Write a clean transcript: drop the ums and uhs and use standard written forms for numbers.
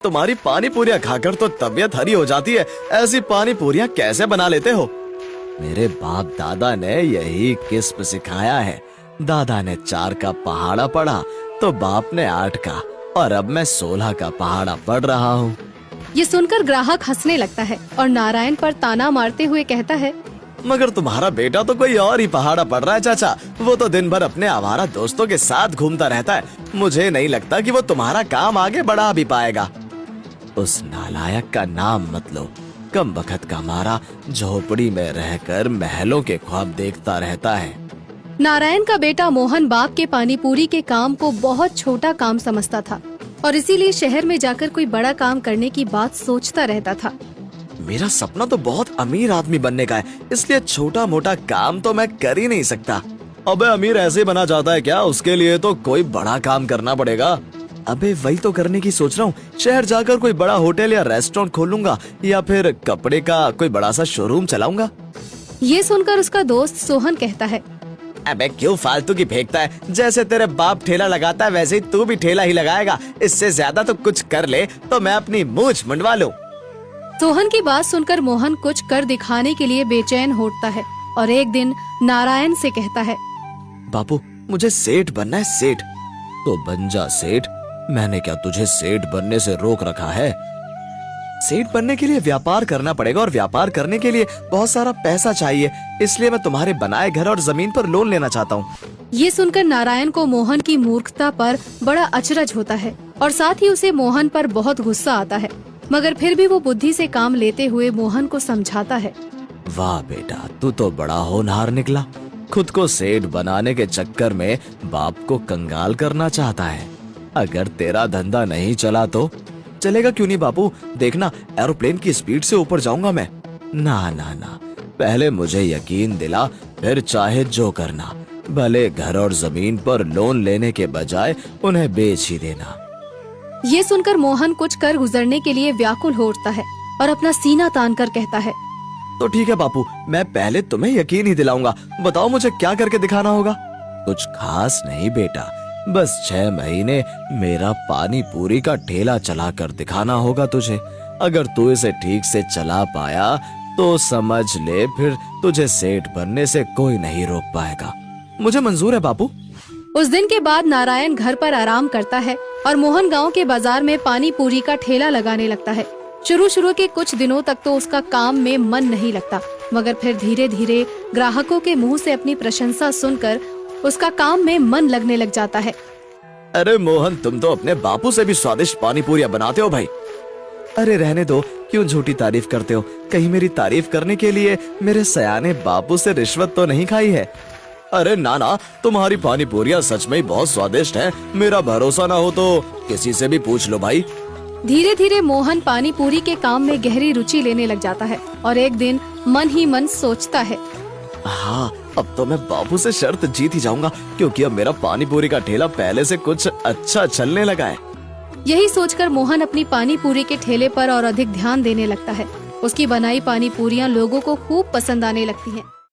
तुम्हारी पानी पूरियाँ खाकर तो तबीयत हरी हो जाती है, ऐसी पानी पूरियाँ कैसे बना लेते हो? मेरे बाप दादा ने यही किस्म सिखाया है। दादा ने 4 का पहाड़ा पढ़ा तो बाप ने 8 का, और अब मैं 16 का पहाड़ा पढ़ रहा हूँ। ये सुनकर ग्राहक हंसने लगता है और नारायण पर ताना मारते हुए कहता है, मगर तुम्हारा बेटा तो कोई और ही पहाड़ा पढ़ रहा है चाचा। वो तो दिन भर अपने आवारा दोस्तों के साथ घूमता रहता है। मुझे नहीं लगता कि वो तुम्हारा काम आगे बढ़ा भी पाएगा। उस नालायक का नाम मत लो। कम बखत का मारा झोपड़ी में रहकर महलों के ख्वाब देखता रहता है। नारायण का बेटा मोहन बाप के पानी पूरी के काम को बहुत छोटा काम समझता था और इसीलिए शहर में जाकर कोई बड़ा काम करने की बात सोचता रहता था। मेरा सपना तो बहुत अमीर आदमी बनने का है, इसलिए छोटा मोटा काम तो मैं कर ही नहीं सकता। अबे अमीर ऐसे बना जाता है क्या? उसके लिए तो कोई बड़ा काम करना पड़ेगा। अबे वही तो करने की सोच रहा हूँ। शहर जाकर कोई बड़ा होटल या रेस्टोरेंट खोलूंगा या फिर कपड़े का कोई बड़ा सा शोरूम चलाऊंगा। ये सुनकर उसका दोस्त सोहन कहता है, अबे क्यों फालतू की फेंकता है? जैसे तेरे बाप ठेला लगाता है वैसे ही तू भी ठेला ही लगाएगा। इससे ज्यादा तो कुछ कर ले तो मैं अपनी मूंछ मुंडवा लूं। सोहन की बात सुनकर मोहन कुछ कर दिखाने के लिए बेचैन होता है और एक दिन नारायण से कहता है, बापू मुझे सेठ बनना है, सेठ। तो बन जा सेठ। मैंने क्या तुझे सेठ बनने से रोक रखा है? सेठ बनने के लिए व्यापार करना पड़ेगा और व्यापार करने के लिए बहुत सारा पैसा चाहिए, इसलिए मैं तुम्हारे बनाए घर और जमीन पर लोन लेना चाहता हूँ। ये सुनकर नारायण को मोहन की मूर्खता पर बड़ा अचरज होता है और साथ ही उसे मोहन पर बहुत गुस्सा आता है, मगर फिर भी वो बुद्धि से काम लेते हुए मोहन को समझाता है। वाह बेटा, तू तो बड़ा होनहार निकला। खुद को सेठ बनाने के चक्कर में बाप को कंगाल करना चाहता है। अगर तेरा धंधा नहीं चला तो चलेगा क्यों नहीं बापू? देखना एरोप्लेन की स्पीड से ऊपर जाऊंगा मैं। ना ना ना, पहले मुझे यकीन दिला, फिर चाहे जो करना। भले घर और जमीन पर लोन लेने के बजाय उन्हें बेच ही देना। ये सुनकर मोहन कुछ कर गुजरने के लिए व्याकुल हो उठता है और अपना सीना तान कर कहता है, तो ठीक है बापू, मैं पहले तुम्हें यकीन ही दिलाऊंगा। बताओ मुझे क्या करके दिखाना होगा? कुछ खास नहीं बेटा, बस 6 महीने मेरा पानी पूरी का ठेला चला कर दिखाना होगा तुझे। अगर तू इसे ठीक से चला पाया तो समझ ले, फिर तुझे सेठ बनने से कोई नहीं रोक पाएगा। मुझे मंजूर है बापू। उस दिन के बाद नारायण घर पर आराम करता है और मोहन गांव के बाजार में पानी पूरी का ठेला लगाने लगता है। शुरू के कुछ दिनों तक तो उसका काम में मन नहीं लगता, मगर फिर धीरे धीरे ग्राहकों के मुंह से अपनी प्रशंसा सुनकर उसका काम में मन लगने लग जाता है। अरे मोहन, तुम तो अपने बापू से भी स्वादिष्ट पानी पूरियां बनाते हो भाई। अरे रहने दो, क्यों झूठी तारीफ करते हो? कहीं मेरी तारीफ करने के लिए मेरे सयाने बापू से रिश्वत तो नहीं खाई है? अरे ना ना, तुम्हारी पानी पूरियां सच में ही बहुत स्वादिष्ट हैं। मेरा भरोसा ना हो तो किसी से भी पूछ लो भाई। धीरे धीरे मोहन पानी पूरी के काम में गहरी रुचि लेने लग जाता है और एक दिन मन ही मन सोचता है, हाँ, अब तो मैं बापू से शर्त जीत ही जाऊंगा, क्योंकि अब मेरा पानी पूरी का ठेला पहले से कुछ अच्छा चलने लगा है। यही सोचकर मोहन अपनी पानी पूरी के ठेले पर और अधिक ध्यान देने लगता है। उसकी बनाई पानी पूरियां लोगों को खूब पसंद आने लगती हैं।